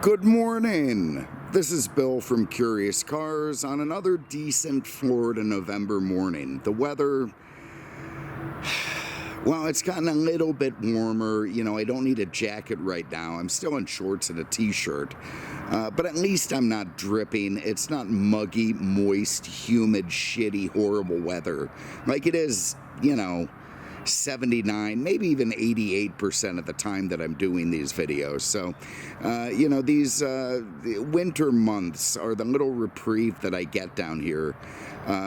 Good morning. This is Bill from Curious Cars on another decent Florida November morning. The weather, well, it's gotten a little bit warmer. You know, I don't need a jacket right now. I'm still in shorts and a t-shirt, but at least I'm not dripping. It's not muggy, moist, humid, shitty, horrible weather like it is, 79, maybe even 88% of the time that I'm doing these videos. So, these winter months are the little reprieve that I get down here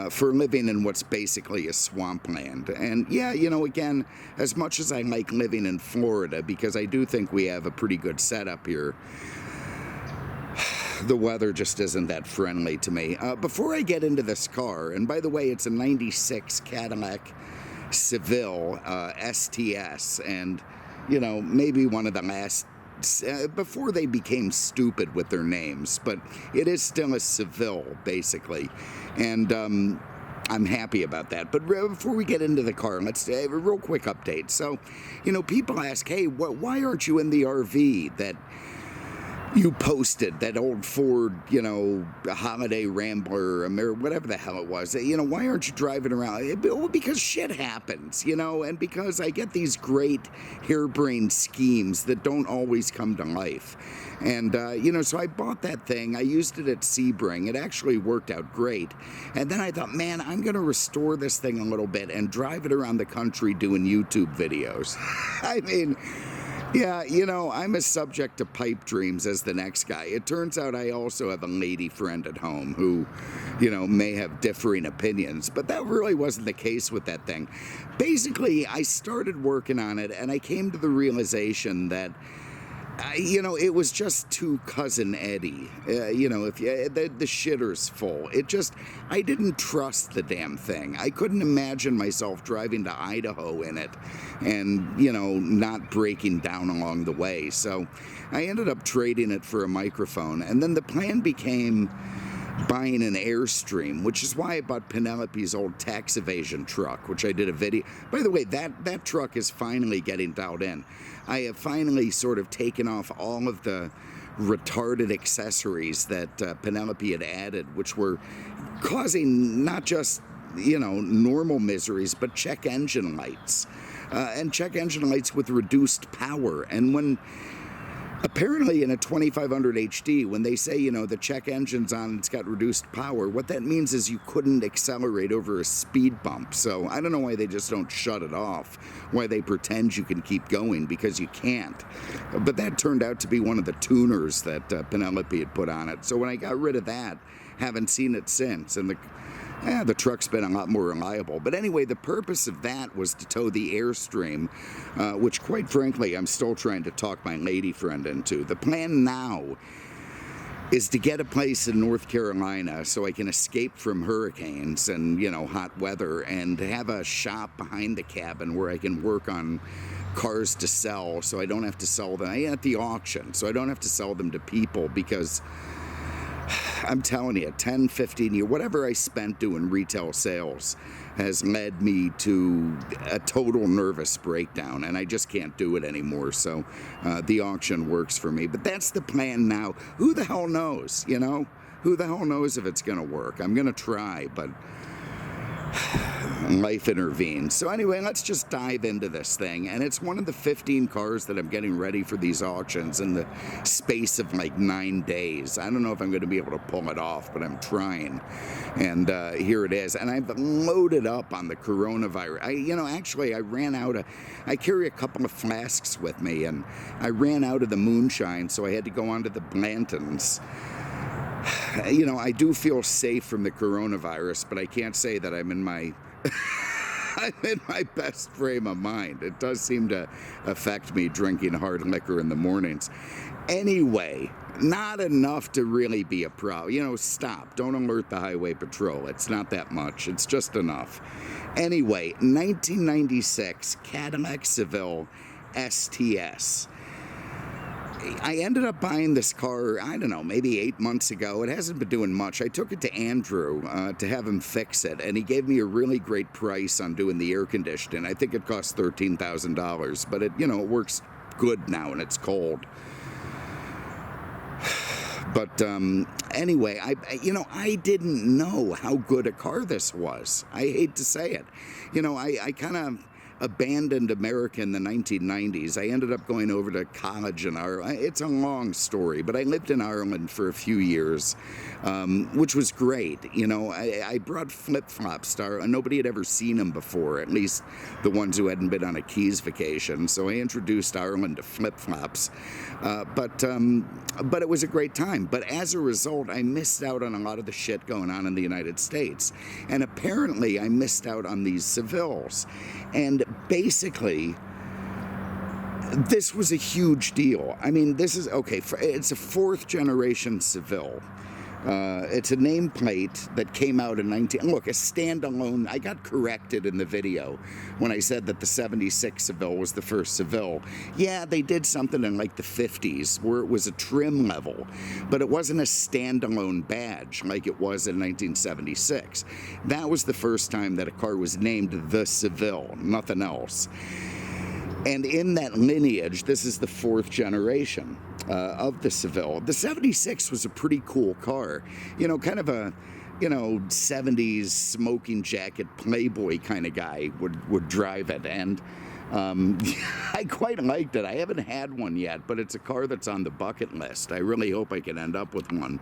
for living in what's basically a swampland. And yeah, again, as much as I like living in Florida, because I do think we have a pretty good setup here, the weather just isn't that friendly to me. Before I get into this car, and by the way, it's a 96 Cadillac Seville STS, and maybe one of the last before they became stupid with their names, but it is still a Seville basically, and I'm happy about that. But before we get into the car, let's have a real quick update. So people ask, hey, why aren't you in the RV that you posted, that old Ford, Holiday Rambler, whatever the hell it was? Why aren't you driving around? Well, because shit happens, and because I get these great harebrained schemes that don't always come to life. And, so I bought that thing. I used it at Sebring. It actually worked out great. And then I thought, man, I'm going to restore this thing a little bit and drive it around the country doing YouTube videos. I mean, yeah, I'm as subject to pipe dreams as the next guy. It turns out I also have a lady friend at home who, may have differing opinions, but that really wasn't the case with that thing. Basically, I started working on it, and I came to the realization that it was just too Cousin Eddie. If the shitter's full. I didn't trust the damn thing. I couldn't imagine myself driving to Idaho in it and, not breaking down along the way. So I ended up trading it for a microphone. And then the plan became buying an Airstream, which is why I bought Penelope's old tax evasion truck, which I did a video. By the way, that truck is finally getting dialed in. I have finally sort of taken off all of the retarded accessories that Penelope had added, which were causing not just, normal miseries, but check engine lights. And check engine lights with reduced power. And when apparently in a 2500 HD, when they say, the check engine's on, it's got reduced power, what that means is you couldn't accelerate over a speed bump. So I don't know why they just don't shut it off, why they pretend you can keep going, because you can't. But that turned out to be one of the tuners that Penelope had put on it. So when I got rid of that, haven't seen it since, and the truck's been a lot more reliable. But anyway, the purpose of that was to tow the Airstream, which quite frankly, I'm still trying to talk my lady friend into. The plan now is to get a place in North Carolina so I can escape from hurricanes and, hot weather, and have a shop behind the cabin where I can work on cars to sell, so I don't have to sell them at the auction, so I don't have to sell them to people, because I'm telling you, 10, 15 years, whatever I spent doing retail sales has led me to a total nervous breakdown, and I just can't do it anymore. So the auction works for me. But that's the plan now. Who the hell knows, Who the hell knows if it's going to work? I'm going to try, but life intervenes. So anyway, let's just dive into this thing. And it's one of the 15 cars that I'm getting ready for these auctions in the space of like 9 days. I don't know if I'm going to be able to pull it off, but I'm trying. And here it is. And I've loaded up on the coronavirus. Actually, I ran out of, I carry a couple of flasks with me, and I ran out of the moonshine, so I had to go onto the Blantons. I do feel safe from the coronavirus, but I can't say that I'm in my I'm in my best frame of mind. It does seem to affect me drinking hard liquor in the mornings. Anyway, not enough to really be a pro. Stop. Don't alert the highway patrol. It's not that much. It's just enough. Anyway, 1996 Cadillac Seville STS. I ended up buying this car, I don't know, maybe 8 months ago. It hasn't been doing much. I took it to Andrew to have him fix it, and he gave me a really great price on doing the air conditioning. I think it cost $13,000, but it works good now and it's cold. But anyway, I didn't know how good a car this was. I hate to say it. I kind of abandoned America in the 1990s. I ended up going over to college in Ireland. It's a long story, but I lived in Ireland for a few years, which was great. I brought flip-flops to Ireland. Nobody had ever seen them before, at least the ones who hadn't been on a Keys vacation. So I introduced Ireland to flip-flops. But it was a great time. But as a result, I missed out on a lot of the shit going on in the United States. And apparently I missed out on these Sevilles. And basically, this was a huge deal. I mean, this is, okay, it's a fourth generation Seville. It's a nameplate that came out in look, a standalone. I got corrected in the video when I said that the 76 Seville was the first Seville. Yeah, they did something in like the 50s where it was a trim level, but it wasn't a standalone badge like it was in 1976. That was the first time that a car was named the Seville, nothing else. And in that lineage, this is the fourth generation of the Seville. The 76 was a pretty cool car, kind of a, 70s smoking jacket playboy kind of guy would drive it. And I quite liked it. I haven't had one yet, but it's a car that's on the bucket list. I really hope I can end up with one.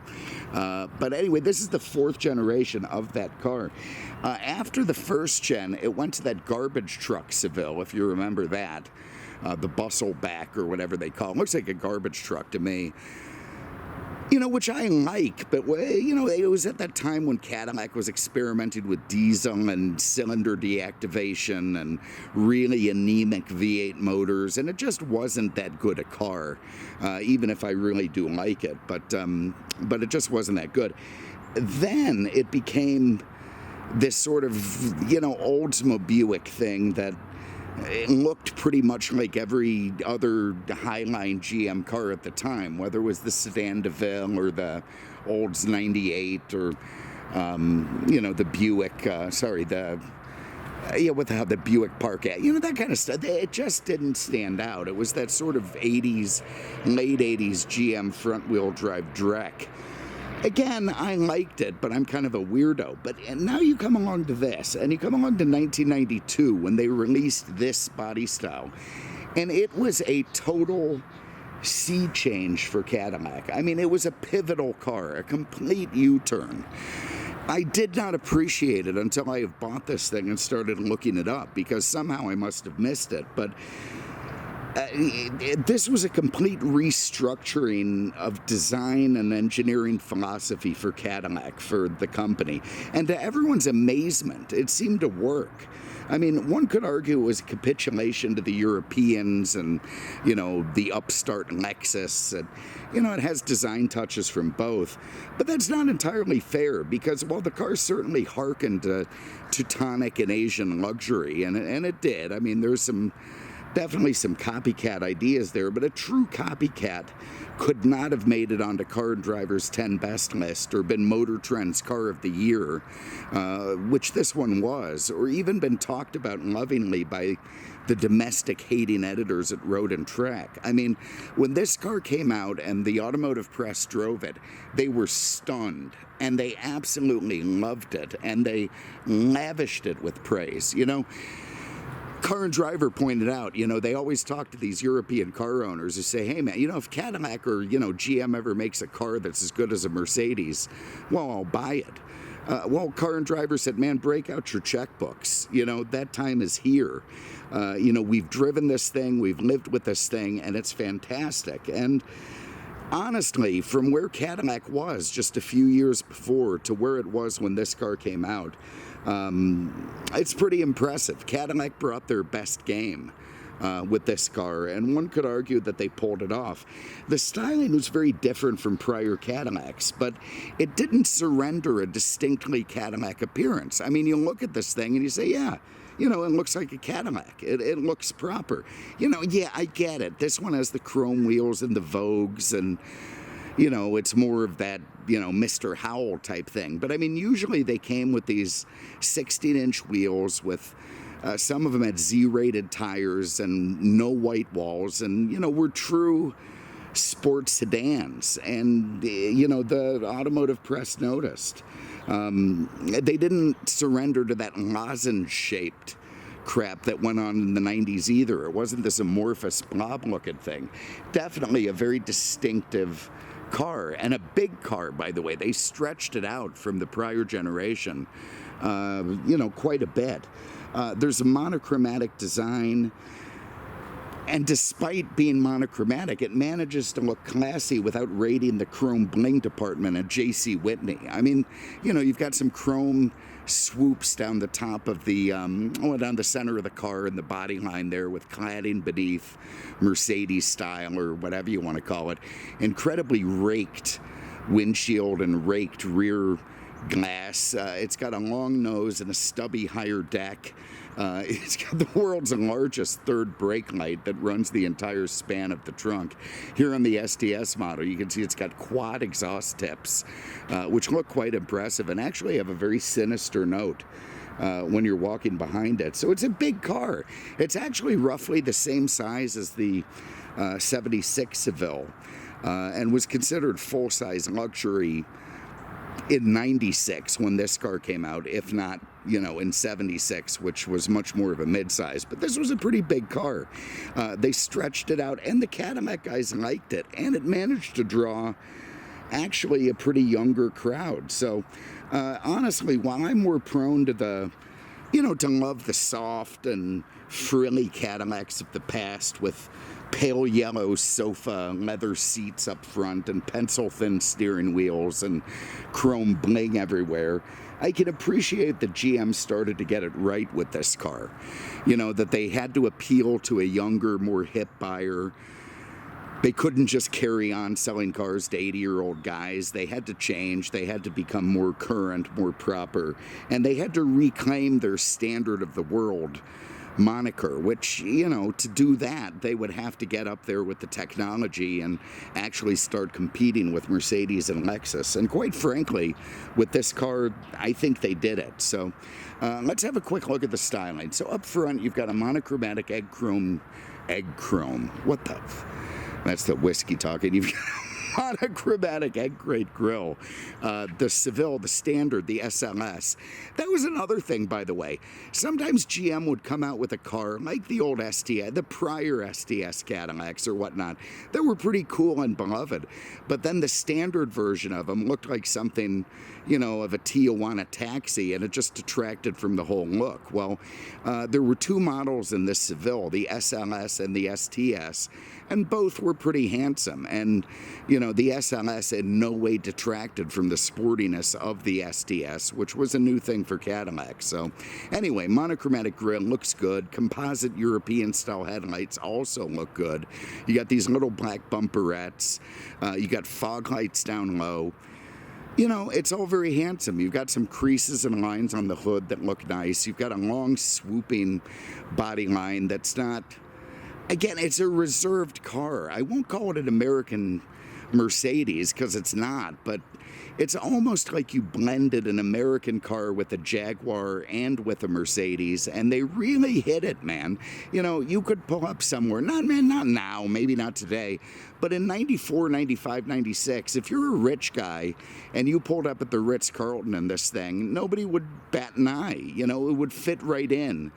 But anyway, this is the fourth generation of that car. After the first gen, it went to that garbage truck Seville, if you remember that. The bustle back or whatever they call it. Looks like a garbage truck to me. Which I like, but, it was at that time when Cadillac was experimenting with diesel and cylinder deactivation and really anemic V8 motors, and it just wasn't that good a car, even if I really do like it, but it just wasn't that good. Then it became this sort of, Oldsmobile Buick thing that it looked pretty much like every other Highline GM car at the time, whether it was the Sedan DeVille or the Olds 98 or, the Buick, the Buick Parkette, that kind of stuff. It just didn't stand out. It was that sort of late 80s GM front-wheel drive dreck. Again, I liked it, but I'm kind of a weirdo. But now you come along to this, and you come along to 1992 when they released this body style, and it was a total sea change for Cadillac. I mean, it was a pivotal car, a complete U-turn. I did not appreciate it until I have bought this thing and started looking it up, because somehow I must have missed it, but this was a complete restructuring of design and engineering philosophy for Cadillac, for the company. And to everyone's amazement, it seemed to work. I mean, one could argue it was a capitulation to the Europeans and, the upstart Lexus. And, it has design touches from both. But that's not entirely fair because, well, the car certainly harkened to Teutonic and Asian luxury, and it did. I mean, there's definitely some copycat ideas there, but a true copycat could not have made it onto Car and Driver's 10 Best list or been Motor Trend's Car of the Year, which this one was, or even been talked about lovingly by the domestic hating editors at Road and Track. I mean, when this car came out and the automotive press drove it, they were stunned, and they absolutely loved it, and they lavished it with praise. Car and Driver pointed out, they always talk to these European car owners who say, hey man, if Cadillac or, GM ever makes a car that's as good as a Mercedes, well, I'll buy it. Well, Car and Driver said, man, break out your checkbooks. That time is here. We've driven this thing, we've lived with this thing, and it's fantastic. And honestly, from where Cadillac was just a few years before to where it was when this car came out, it's pretty impressive. Cadillac brought their best game with this car, and one could argue that they pulled it off. The styling was very different from prior Cadillacs, but it didn't surrender a distinctly Cadillac appearance. I mean, you look at this thing and you say, yeah, it looks like a Cadillac. It looks proper. Yeah, I get it. This one has the chrome wheels and the Vogues, and it's more of that, Mr. Howell type thing. But I mean, usually they came with these 16-inch wheels with some of them had Z-rated tires and no white walls, and, were true sports sedans, and you know, the automotive press noticed. They didn't surrender to that lozenge-shaped crap that went on in the 90s either. It wasn't this amorphous blob-looking thing. Definitely a very distinctive car, and a big car, by the way. They stretched it out from the prior generation, you know, quite a bit. There's a monochromatic design, and despite being monochromatic, it manages to look classy without raiding the chrome bling department at J.C. Whitney. I mean, you know, you've got some chrome swoops down the top of the, down the center of the car and the body line there, with cladding beneath, Mercedes style or whatever you want to call it. Incredibly raked windshield and raked rear glass. It's got a long nose and a stubby higher deck. It's got the world's largest third brake light that runs the entire span of the trunk. Here on the STS model, you can see it's got quad exhaust tips, which look quite impressive and actually have a very sinister note when you're walking behind it. So it's a big car. It's actually roughly the same size as the 76 Seville, and was considered full-size luxury in 96 when this car came out, if not, you know, in 76, which was much more of a midsize. But this was a pretty big car. They stretched it out, and the Cadillac guys liked it, and it managed to draw actually a pretty younger crowd. So honestly, while I'm more prone to the, you know, to love the soft and frilly Cadillacs of the past with pale yellow sofa leather seats up front and pencil thin steering wheels and chrome bling everywhere, I can appreciate that GM started to get it right with this car. You know, that they had to appeal to a younger, more hip buyer. They couldn't just carry on selling cars to 80-year-old guys. They had to change. They had to become more current, more proper. And they had to reclaim their standard of the world moniker, which, you know, to do that, they would have to get up there with the technology and actually start competing with Mercedes and Lexus. And quite frankly, with this car, I think they did it. So let's have a quick look at the styling. So up front, you've got a monochromatic egg chrome. What the? That's the whiskey talking. You've got monochromatic egg crate grille. The Seville, the standard, the SLS. That was another thing, by the way. Sometimes GM would come out with a car like the old STS, the prior STS Cadillacs or whatnot, that were pretty cool and beloved. But then the standard version of them looked like something, you know, of a Tijuana taxi, and it just detracted from the whole look. Well, there were two models in this Seville, the SLS and the STS, and both were pretty handsome. And, you know, the SLS in no way detracted from the sportiness of the STS, which was a new thing for Cadillac. So anyway, monochromatic grille looks good. Composite European style headlights also look good. You got these little black bumperettes. You got fog lights down low. You know, it's all very handsome. You've got some creases and lines on the hood that look nice. You've got a long swooping body line that's not, again, it's a reserved car. I won't call it an American Mercedes because it's not, but it's almost like you blended an American car with a Jaguar and with a Mercedes, and they really hit it, man. You know, you could pull up somewhere, not now, maybe not today, but in 94, 95, 96, if you're a rich guy and you pulled up at the Ritz-Carlton in this thing, nobody would bat an eye. You know, it would fit right in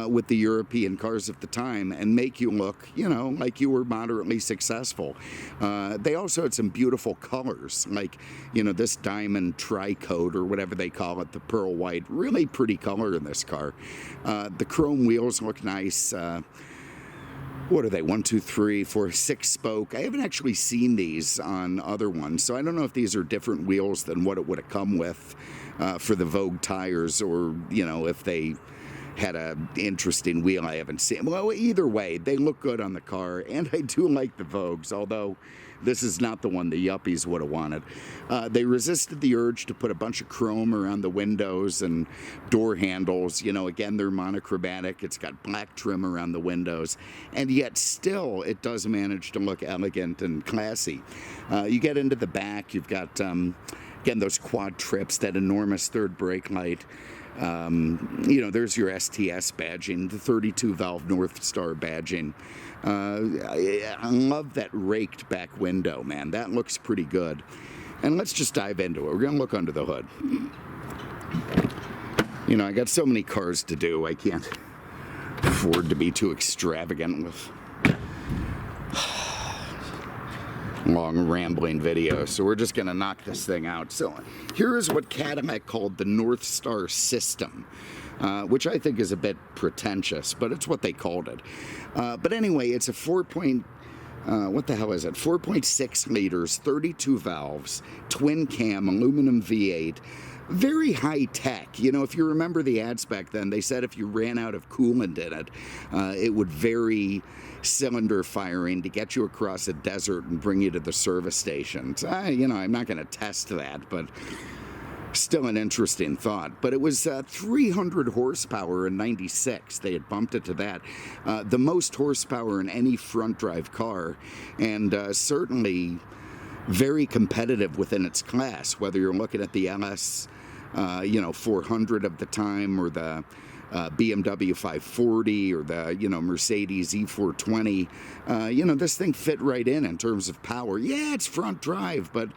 with the European cars of the time and make you look, you know, like you were moderately successful. They also had some beautiful colors, like, you know, this diamond tri-coat or whatever they call it, the pearl white. Really pretty color in this car. The chrome wheels look nice. What are they? 1, 2, 3, 4, 6 spoke. I haven't actually seen these on other ones, so I don't know if these are different wheels than what it would have come with for the Vogue tires, or, you know, if they had an interesting wheel I haven't seen. Well, either way, they look good on the car, and I do like the Vogues, although this is not the one the yuppies would have wanted. They resisted the urge to put a bunch of chrome around the windows and door handles. You know, again, they're monochromatic. It's got black trim around the windows, and yet still it does manage to look elegant and classy. You get into the back, you've got, again, those quad trips, that enormous third brake light. You know, there's your STS badging, the 32 valve North Star badging. I love that raked back window, man. That looks pretty good. And let's just dive into it. We're gonna look under the hood. You know, I got so many cars to do, I can't afford to be too extravagant with long rambling videos, so we're just gonna knock this thing out. So here is what Cadillac called the North Star system, which I think is a bit pretentious, but it's what they called it. But anyway, it's a 4.6 liters, 32 valves, twin cam, aluminum V8. Very high tech. You know, if you remember the ads back then, they said if you ran out of coolant in it, it would vary cylinder firing to get you across a desert and bring you to the service station. So, you know, I'm not going to test that, but still an interesting thought. But it was 300 horsepower in '96. They had bumped it to that. The most horsepower in any front drive car, and certainly very competitive within its class, whether you're looking at the LS 400 of the time, or the BMW 540, or the Mercedes E420. This thing fit right in terms of power. Yeah, it's front drive, but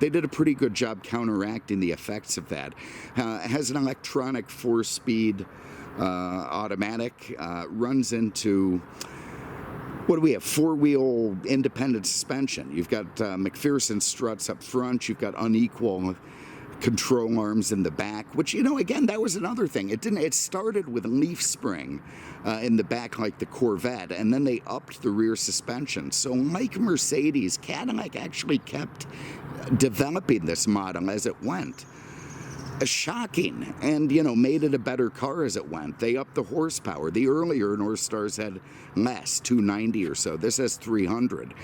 they did a pretty good job counteracting the effects of that. It has an electronic 4-speed automatic, runs into, what do we have, 4-wheel independent suspension. You've got McPherson struts up front, you've got unequal control arms in the back, which, again, that was another thing. It started with leaf spring in the back like the Corvette, and then they upped the rear suspension. So like Mercedes, Cadillac actually kept developing this model as it went. Shocking, and made it a better car as it went. They upped the horsepower. The earlier North Stars had less, 290 or so. This has 300.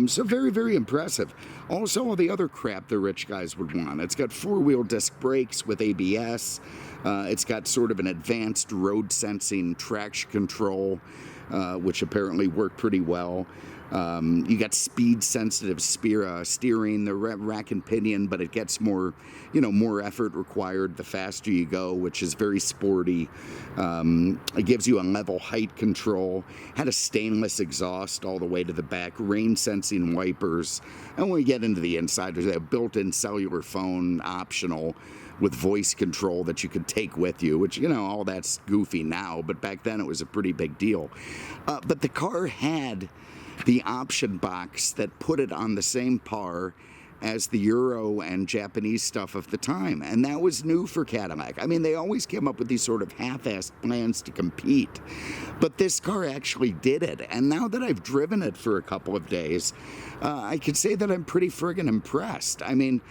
So very, very impressive. Also, all the other crap the rich guys would want. It's got 4-wheel disc brakes with ABS. It's got sort of an advanced road sensing traction control, which apparently worked pretty well. You got speed sensitive steering, the rack and pinion, but it gets more effort required the faster you go, which is very sporty. It gives you a level height control. Had a stainless exhaust all the way to the back, rain sensing wipers. And when we get into the inside, there's a built-in cellular phone, optional, with voice control that you could take with you, which, all that's goofy now, but back then it was a pretty big deal. But the car had the option box that put it on the same par as the Euro and Japanese stuff of the time, and that was new for Cadillac. I mean, they always came up with these sort of half-assed plans to compete, but this car actually did it, and now that I've driven it for a couple of days, I could say that I'm pretty friggin' impressed. I mean,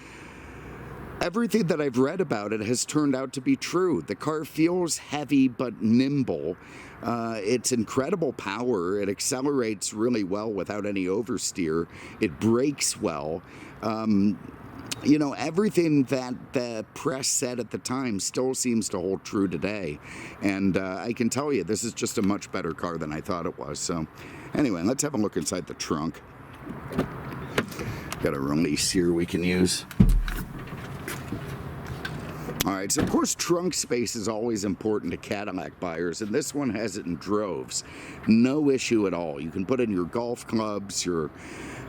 everything that I've read about it has turned out to be true. The car feels heavy but nimble. It's incredible power. It accelerates really well without any oversteer. It brakes well. Everything that the press said at the time still seems to hold true today. And I can tell you, this is just a much better car than I thought it was. So anyway, let's have a look inside the trunk. Got a release here we can use. All right, so of course trunk space is always important to Cadillac buyers, and this one has it in droves. No issue at all. You can put in your golf clubs, your,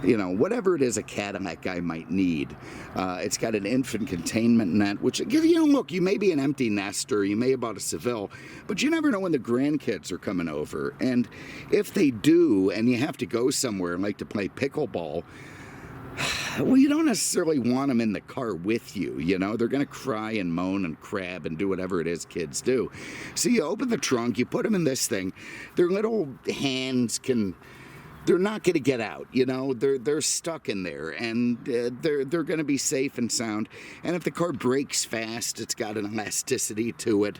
whatever it is a Cadillac guy might need. It's got an infant containment net, which, look, you may be an empty nester, you may have bought a Seville, but you never know when the grandkids are coming over. And if they do, and you have to go somewhere like to play pickleball, well, you don't necessarily want them in the car with you, They're going to cry and moan and crab and do whatever it is kids do. So you open the trunk, you put them in this thing. Their little hands they're not going to get out, They're stuck in there, and they're going to be safe and sound. And if the car brakes fast, it's got an elasticity to it,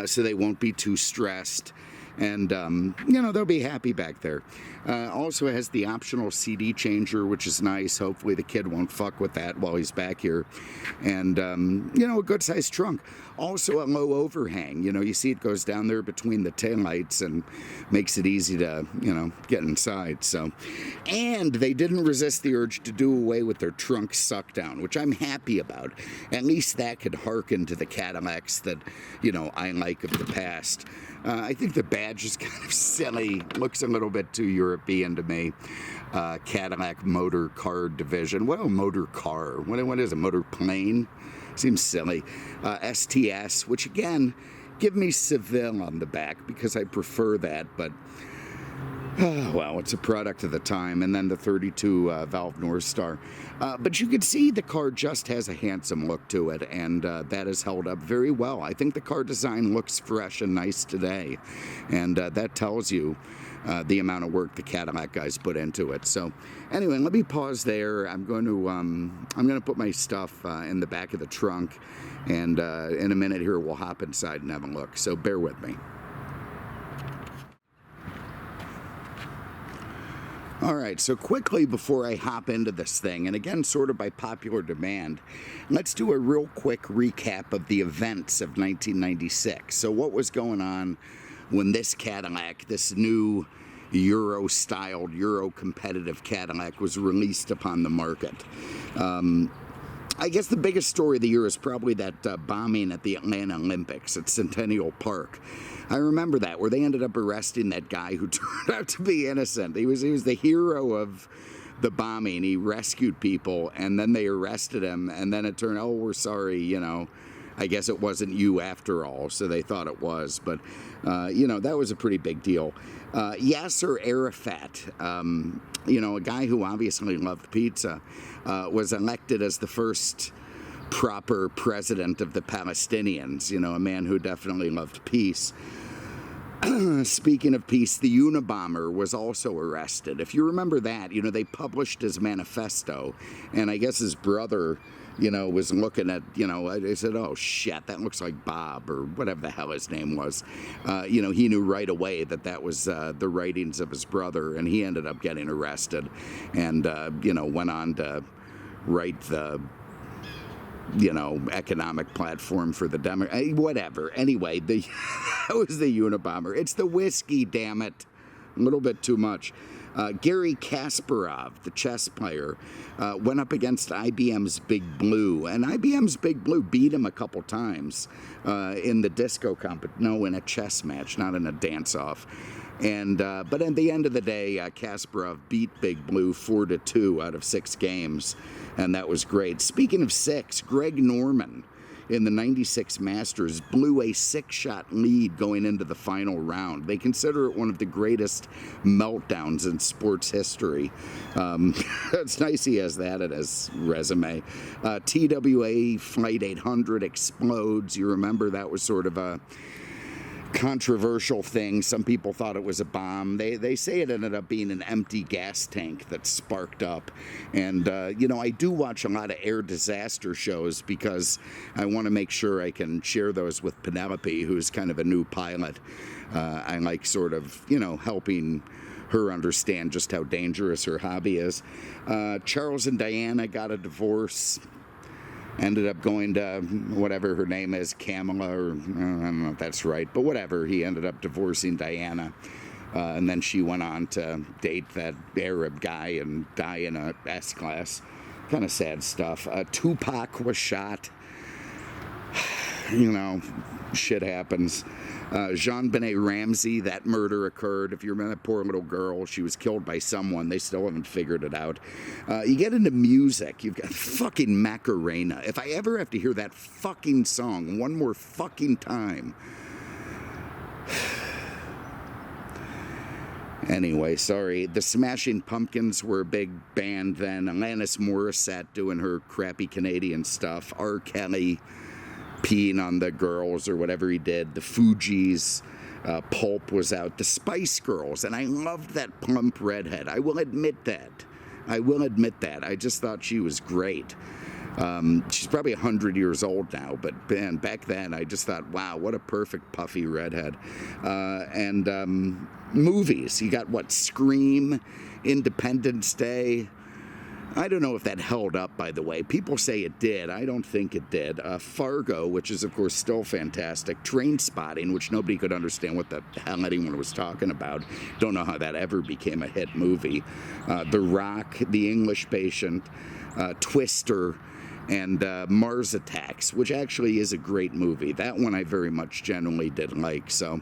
so they won't be too stressed. And, they'll be happy back there. Also has the optional CD changer, which is nice. Hopefully the kid won't fuck with that while he's back here. And, you know, a good sized trunk. Also a low overhang. You know, you see it goes down there between the taillights and makes it easy to, you know, get inside. So, and they didn't resist the urge to do away with their trunk suck down, which I'm happy about. At least that could harken to the Cadillacs that, you know, I like of the past. I think the badge is kind of silly. Looks a little bit too European to me. Cadillac Motor Car Division. Well, motor car. What is it? Motor plane? Seems silly. STS, which again, give me Seville on the back because I prefer that, but well, it's a product of the time. And then the 32 valve North Star. But you can see the car just has a handsome look to it, and that has held up very well. I think the car design looks fresh and nice today, and that tells you the amount of work the Cadillac guys put into it. So anyway, let me pause there. I'm going to put my stuff in the back of the trunk, and in a minute here we'll hop inside and have a look. So bear with me. All right, so quickly before I hop into this thing, and again, sort of by popular demand, let's do a real quick recap of the events of 1996. So what was going on when this Cadillac, this new Euro-styled, Euro-competitive Cadillac was released upon the market? I guess the biggest story of the year is probably that bombing at the Atlanta Olympics at Centennial Park. I remember that, where they ended up arresting that guy who turned out to be innocent. He was the hero of the bombing. He rescued people, and then they arrested him, and then it turned, oh, we're sorry, you know, I guess it wasn't you after all, so they thought it was. But, you know, that was a pretty big deal. Yasser Arafat, you know, a guy who obviously loved pizza, was elected as the first proper president of the Palestinians, you know, a man who definitely loved peace. Speaking of peace, the Unabomber was also arrested. If you remember that, you know, they published his manifesto, and I guess his brother, you know, was looking at, you know, I said, oh shit, that looks like Bob, or whatever the hell his name was. You know, he knew right away that that was the writings of his brother, and he ended up getting arrested, and, you know, went on to write the, you know, economic platform for the whatever. Anyway, that was the Unabomber. It's the whiskey, damn it. A little bit too much. Gary Kasparov, the chess player, went up against IBM's Big Blue, and IBM's Big Blue beat him a couple times in the disco no, in a chess match, not in a dance-off. And but at the end of the day, Kasparov beat Big Blue 4-2 out of 6 games, and that was great. Speaking of 6, Greg Norman in the 96 Masters blew a 6-shot lead going into the final round. They consider it one of the greatest meltdowns in sports history. It's nice he has that in his resume. TWA Flight 800 explodes. You remember that was sort of a controversial thing. Some people thought it was a bomb. They say it ended up being an empty gas tank that sparked up. And, you know, I do watch a lot of air disaster shows because I want to make sure I can share those with Penelope, who's kind of a new pilot. I like sort of, you know, helping her understand just how dangerous her hobby is. Charles and Diana got a divorce. Ended up going to whatever her name is, Kamala, or I don't know if that's right, but whatever. He ended up divorcing Diana, and then she went on to date that Arab guy and die in a S-Class. Kind of sad stuff. Tupac was shot. You know, shit happens. Jean-Benet Ramsey, that murder occurred. If you remember that poor little girl, she was killed by someone. They still haven't figured it out. You get into music. You've got fucking Macarena. If I ever have to hear that fucking song one more fucking time. Anyway, sorry. The Smashing Pumpkins were a big band then. Alanis Morissette doing her crappy Canadian stuff. R. Kelly peeing on the girls or whatever he did. The Fugees, Pulp was out. The Spice Girls, and I loved that plump redhead. I will admit that. I just thought she was great. She's probably 100 years old now, but man, back then I just thought, wow, what a perfect puffy redhead. And movies, you got what, Scream, Independence Day. I don't know if that held up, by the way. People say it did. I don't think it did. Fargo, which is, of course, still fantastic. Trainspotting, which nobody could understand what the hell anyone was talking about. Don't know how that ever became a hit movie. The Rock, The English Patient, Twister, and Mars Attacks, which actually is a great movie. That one I very much generally did like. So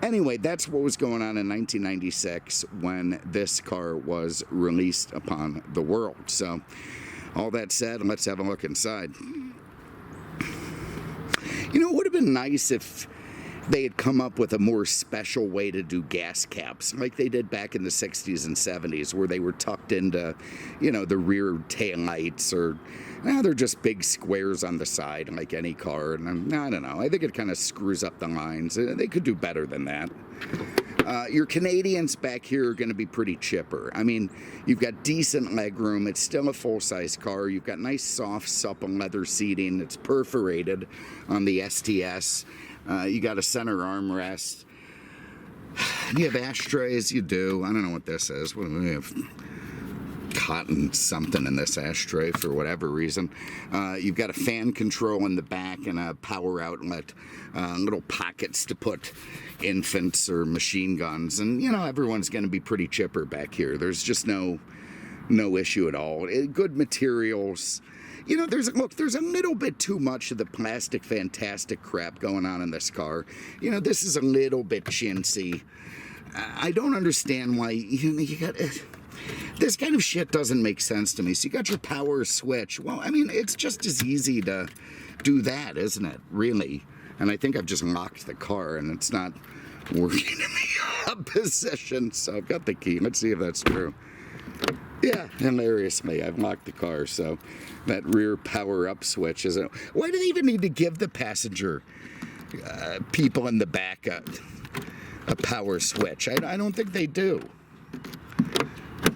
anyway, that's what was going on in 1996 when this car was released upon the world. So all that said, let's have a look inside. You know, it would have been nice if they had come up with a more special way to do gas caps, like they did back in the 60s and 70s, where they were tucked into, you know, the rear taillights, or now they're just big squares on the side, like any car. And I don't know. I think it kind of screws up the lines. They could do better than that. Your Canadians back here are going to be pretty chipper. I mean, you've got decent legroom. It's still a full-size car. You've got nice, soft, supple leather seating. It's perforated on the STS. You got a center armrest. Do you have ashtrays? You do. I don't know what this is. What do we have? Cotton something in this ashtray for whatever reason. You've got a fan control in the back and a power outlet. Little pockets to put infants or machine guns. And, you know, everyone's going to be pretty chipper back here. There's just no issue at all. Good materials. You know, there's a little bit too much of the plastic fantastic crap going on in this car. You know, this is a little bit chintzy. I don't understand why, you got... This kind of shit doesn't make sense to me. So you got your power switch. Well, I mean, it's just as easy to do that, isn't it? Really? And I think I've just locked the car and it's not working in the up position. So I've got the key. Let's see if that's true. Yeah, hilariously, I've locked the car, so that rear power-up switch isn't... Why do they even need to give the passenger people in the back a power switch? I don't think they do.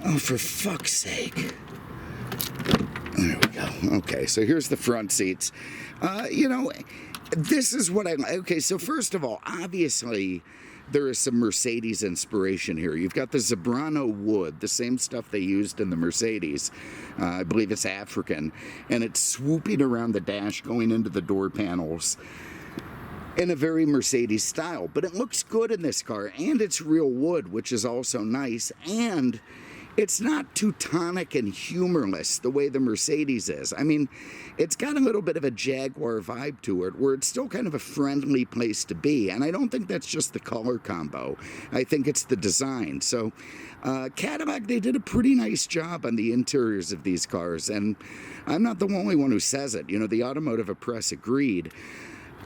Oh, for fuck's sake. There we go. Okay, so here's the front seats. You know, this is what I... Okay, so first of all, obviously... there is some Mercedes inspiration here. You've got the Zebrano wood, the same stuff they used in the Mercedes. I believe it's African. And it's swooping around the dash, going into the door panels in a very Mercedes style. But it looks good in this car, and it's real wood, which is also nice. And it's not Teutonic and humorless the way the Mercedes is. I mean, it's got a little bit of a Jaguar vibe to it, where it's still kind of a friendly place to be. And I don't think that's just the color combo. I think it's the design. So Cadillac, they did a pretty nice job on the interiors of these cars. And I'm not the only one who says it. You know, the automotive press agreed.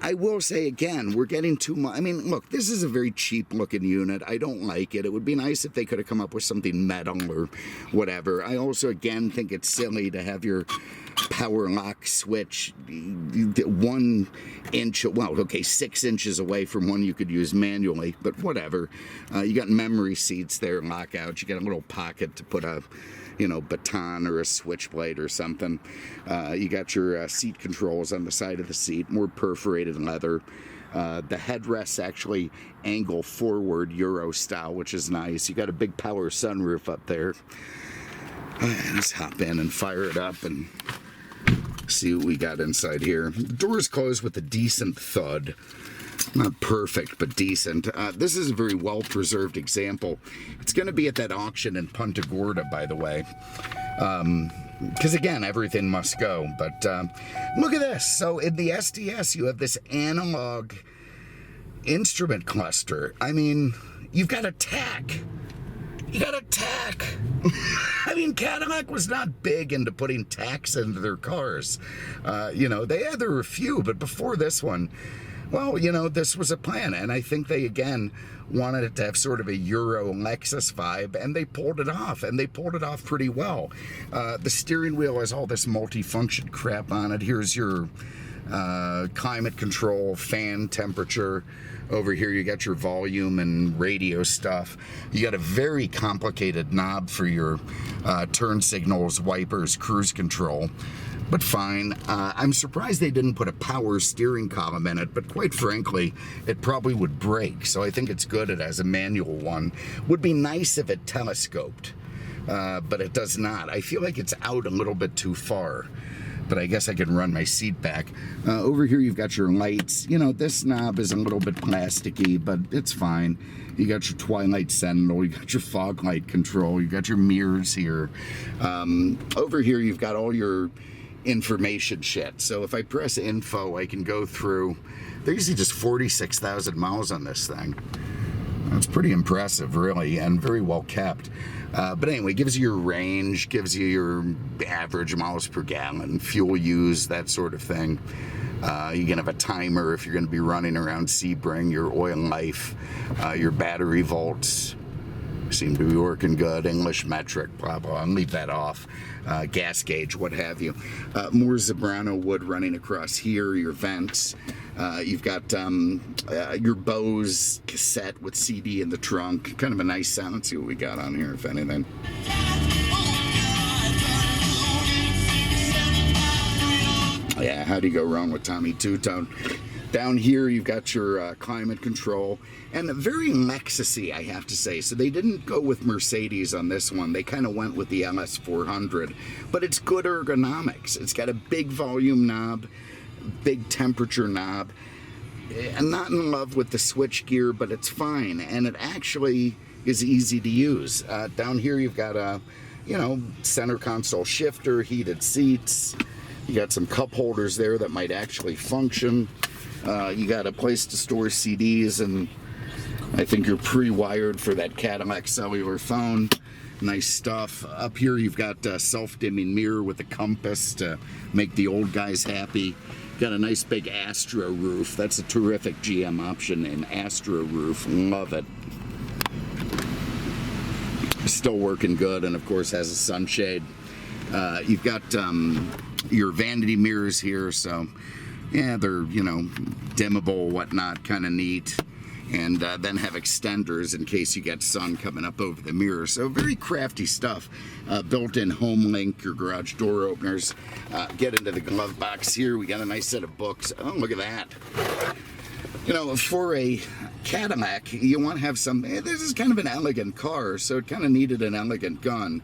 I will say again, we're getting too much. I mean, look, this is a very cheap looking unit. I don't like it. It would be nice if they could have come up with something metal or whatever. I also, again, think it's silly to have your power lock switch 1 inch, well, okay, 6 inches away from one you could use manually, but whatever. You got memory seats there, lockouts. You got a little pocket to put a, you know, baton or a switchblade or something. You got your seat controls on the side of the seat, more perforated leather. The headrests actually angle forward Euro style, which is nice. You got a big power sunroof up there. Let's hop in and fire it up and see what we got inside here. The doors close with a decent thud. Not perfect, but decent. This is a very well-preserved example. It's going to be at that auction in Punta Gorda, by the way. Because, again, everything must go. But look at this. So in the STS, you have this analog instrument cluster. I mean, you've got a TAC. You got a TAC. I mean, Cadillac was not big into putting TACs into their cars. You know, there were a few, but before this one, well, you know, this was a plan, and I think they, again, wanted it to have sort of a Euro Lexus vibe, and they pulled it off, and they pulled it off pretty well. The steering wheel has all this multi-function crap on it. Here's your climate control, fan temperature. Over here you got your volume and radio stuff. You got a very complicated knob for your turn signals, wipers, cruise control. but fine. I'm surprised they didn't put a power steering column in it, but quite frankly, it probably would break. So I think it's good it has a manual one. Would be nice if it telescoped, but it does not. I feel like it's out a little bit too far, but I guess I can run my seat back. Over here you've got your lights. You know, this knob is a little bit plasticky, but it's fine. You got your Twilight Sentinel, you got your fog light control, you got your mirrors here. Over here you've got all your information shit. So if I press info, I can go through. There's usually just 46,000 miles on this thing. That's pretty impressive, really, and very well kept. But anyway, gives you your range, gives you your average miles per gallon, fuel used, that sort of thing. You can have a timer if you're going to be running around Sebring, your oil life, your battery volts seem to be working good, English metric, blah, blah, I'll leave that off, gas gauge, what have you. More Zebrano wood running across here, your vents. You've got your Bose cassette with CD in the trunk, kind of a nice sound. Let's see what we got on here, if anything. Yeah, how do you go wrong with Tommy Two-Tone? Down here, you've got your climate control, and very Lexus-y, I have to say. So they didn't go with Mercedes on this one. They kind of went with the LS400, but it's good ergonomics. It's got a big volume knob, big temperature knob. I'm not in love with the switch gear, but it's fine, and it actually is easy to use. Down here, you've got a, center console shifter, heated seats. You got some cup holders there that might actually function. You got a place to store CDs, and I think you're pre-wired for that Cadillac cellular phone. Nice stuff. Up here you've got a self-dimming mirror with a compass to make the old guys happy. Got a nice big Astra roof. That's a terrific GM option, an Astra roof. Love it. Still working good, and of course has a sunshade. You've got your vanity mirrors here, so yeah, they're, dimmable, whatnot, kind of neat. And then have extenders in case you get sun coming up over the mirror. So very crafty stuff. Built-in home link, your garage door openers. Get into the glove box here. We got a nice set of books. Oh, look at that. For a Cadillac, you want to have some, this is kind of an elegant car, so it kind of needed an elegant gun.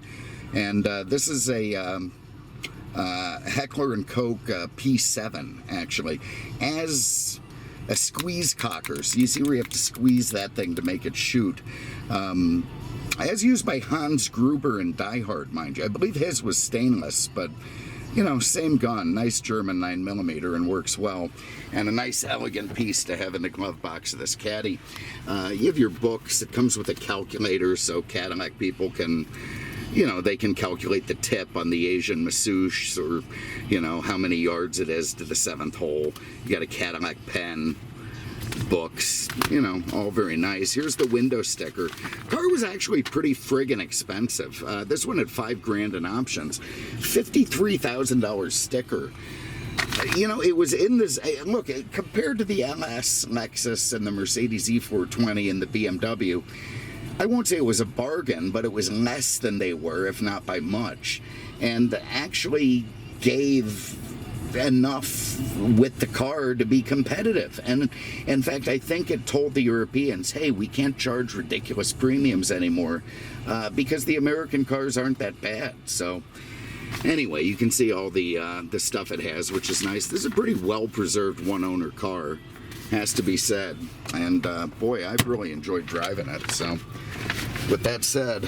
And this is a Heckler & Koch P7, actually. As a squeeze cocker, so you see where you have to squeeze that thing to make it shoot. As used by Hans Gruber in Die Hard, mind you. I believe his was stainless, but same gun, nice German 9mm, and works well. And a nice elegant piece to have in the glove box of this Caddy. You have your books. It comes with a calculator, so Cadillac people can, they can calculate the tip on the Asian Masouche, or, how many yards it is to the 7th hole. You got a Cadillac pen, books, all very nice. Here's the window sticker. Car was actually pretty friggin' expensive. This one had $5,000 in options. $53,000 sticker. It was in this, look, compared to the LS Lexus and the Mercedes E420 and the BMW, I won't say it was a bargain, but it was less than they were, if not by much, and actually gave enough with the car to be competitive. And in fact, I think it told the Europeans, hey, we can't charge ridiculous premiums anymore because the American cars aren't that bad. So anyway, you can see all the stuff it has, which is nice. This is a pretty well-preserved one-owner car, has to be said. And boy, I've really enjoyed driving it. So with that said,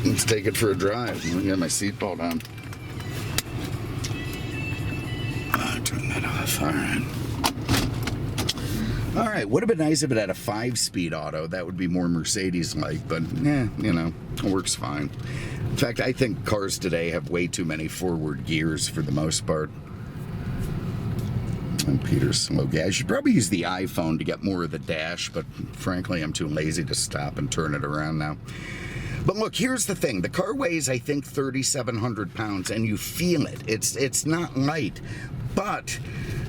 let's take it for a drive. Let me get my seatbelt on. Turn that off. All right. Would have been nice if it had a 5-speed auto. That would be more Mercedes-like, but it works fine. In fact, I think cars today have way too many forward gears for the most part. And Peter's slow gas. I should probably use the iPhone to get more of the dash, but frankly, I'm too lazy to stop and turn it around now. But look, here's the thing. The car weighs, I think, 3,700 pounds, and you feel it. It's not light. But,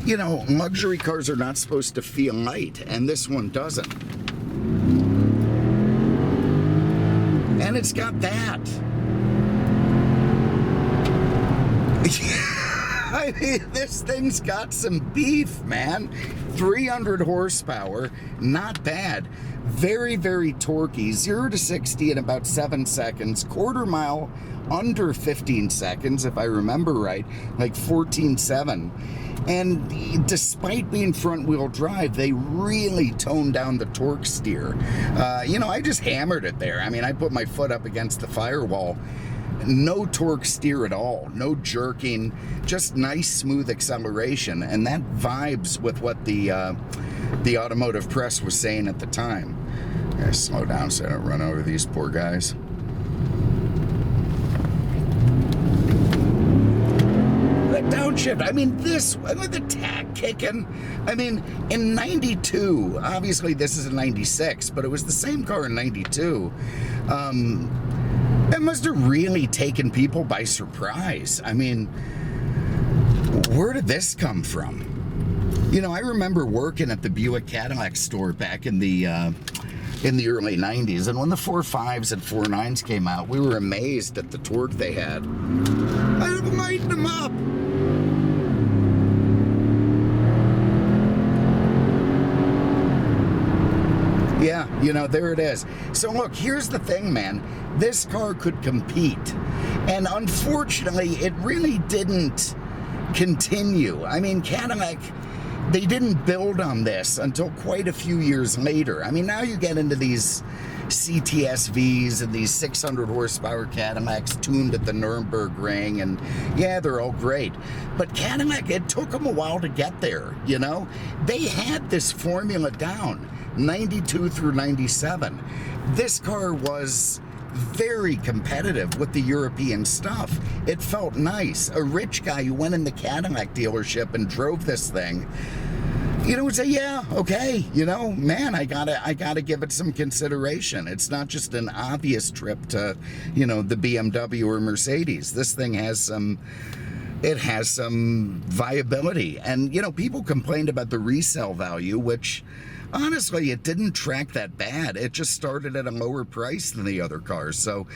luxury cars are not supposed to feel light, and this one doesn't. And it's got that. I mean, this thing's got some beef, man. 300 horsepower, not bad. Very, very torquey. 0 to 60 in about 7 seconds. Quarter mile under 15 seconds, if I remember right, like 14.7. And despite being front-wheel drive, they really toned down the torque steer. You know, I just hammered it there. I mean, I put my foot up against the firewall. No torque steer at all, no jerking, just nice smooth acceleration, and that vibes with what the automotive press was saying at the time. I gotta slow down so I don't run over these poor guys. The downshift, I mean, this, with the tack kicking, I mean, in 92, obviously this is a 96, but it was the same car in 92. That must have really taken people by surprise. I mean, where did this come from? You know, I remember working at the Buick Cadillac store back in the early 90s, and when the 4.5s and 4.9s came out, we were amazed at the torque they had. I'm lighting them up. Yeah, you know, there it is. So look, here's the thing, man. This car could compete. And unfortunately, it really didn't continue. I mean, Cadillac, they didn't build on this until quite a few years later. I mean, now you get into these CTSVs and these 600 horsepower Cadillacs tuned at the Nürburgring, and yeah, they're all great. But Cadillac, it took them a while to get there, you know? They had this formula down, 92 through 97. This car was very competitive with the European stuff. It felt nice. A rich guy who went in the Cadillac dealership and drove this thing, you know, would say, yeah, okay, you know, man, I gotta give it some consideration. It's not just an obvious trip to, you know, the BMW or Mercedes. This thing has some, it has some viability. And, you know, people complained about the resale value, which honestly, it didn't track that bad. It just started at a lower price than the other cars. So,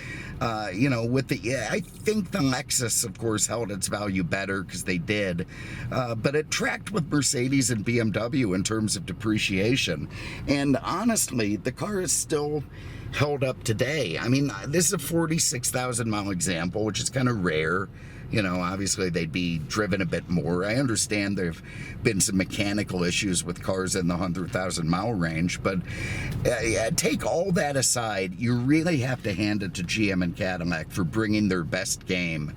you know, with the, I think the Lexus, of course, held its value better because they did. But it tracked with Mercedes and BMW in terms of depreciation. And honestly, the car is still held up today. I mean, this is a 46,000 mile example, which is kind of rare. You know, obviously they'd be driven a bit more. I understand there've been some mechanical issues with cars in the 100,000 mile range, but take all that aside, you really have to hand it to GM and Cadillac for bringing their best game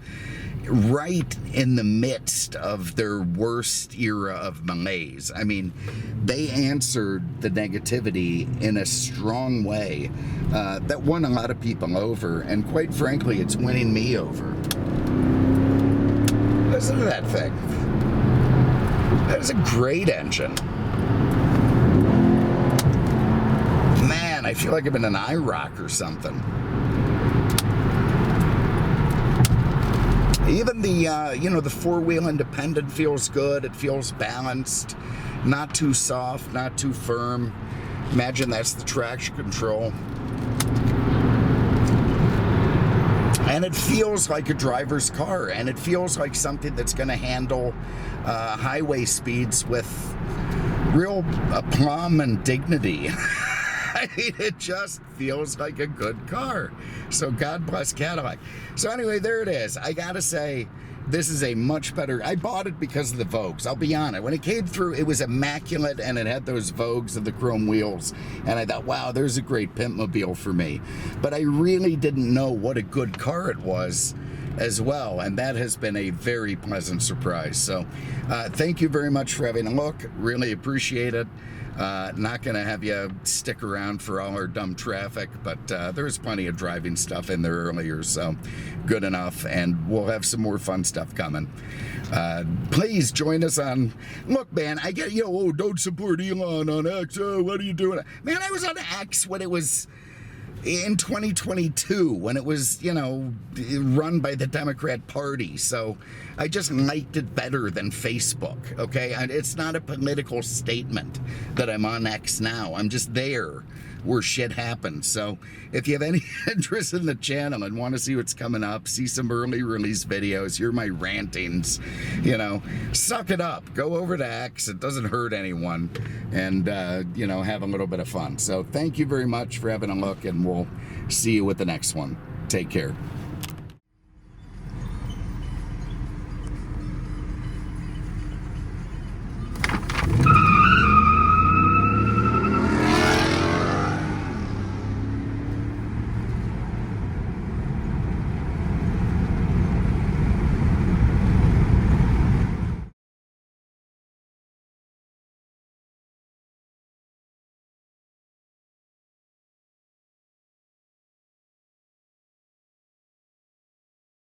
right in the midst of their worst era of malaise. I mean, they answered the negativity in a strong way that won a lot of people over, and quite frankly, it's winning me over. Listen to that thing. That is a great engine. Man, I feel like I'm in an IROC or something. Even the, you know, the four-wheel independent feels good. It feels balanced. Not too soft, not too firm. Imagine that's the traction control. And it feels like a driver's car, and it feels like something that's going to handle highway speeds with real aplomb and dignity. I mean, it just feels like a good car. So God bless Cadillac. So anyway, there it is. I gotta say, this is a much better, I bought it because of the Vogues. I'll be honest. When it came through, it was immaculate, and it had those Vogues of the chrome wheels. And I thought, wow, there's a great pimpmobile for me. But I really didn't know what a good car it was as well. And that has been a very pleasant surprise. So thank you very much for having a look. Really appreciate it. Not going to have you stick around for all our dumb traffic, but there's plenty of driving stuff in there earlier, so good enough, and we'll have some more fun stuff coming. Please join us on, look, man, I get, you know, oh, don't support Elon on X, oh, what are you doing? Man, I was on X when it was in 2022 when it was, you know, run by the Democrat Party. So I just liked it better than Facebook, okay? And it's not a political statement that I'm on X now. I'm just there where shit happens. So if you have any interest in the channel and want to see what's coming up, see some early release videos, hear my rantings, you know, suck it up. Go over to X. It doesn't hurt anyone. And, you know, have a little bit of fun. So thank you very much for having a look, and we'll see you with the next one. Take care.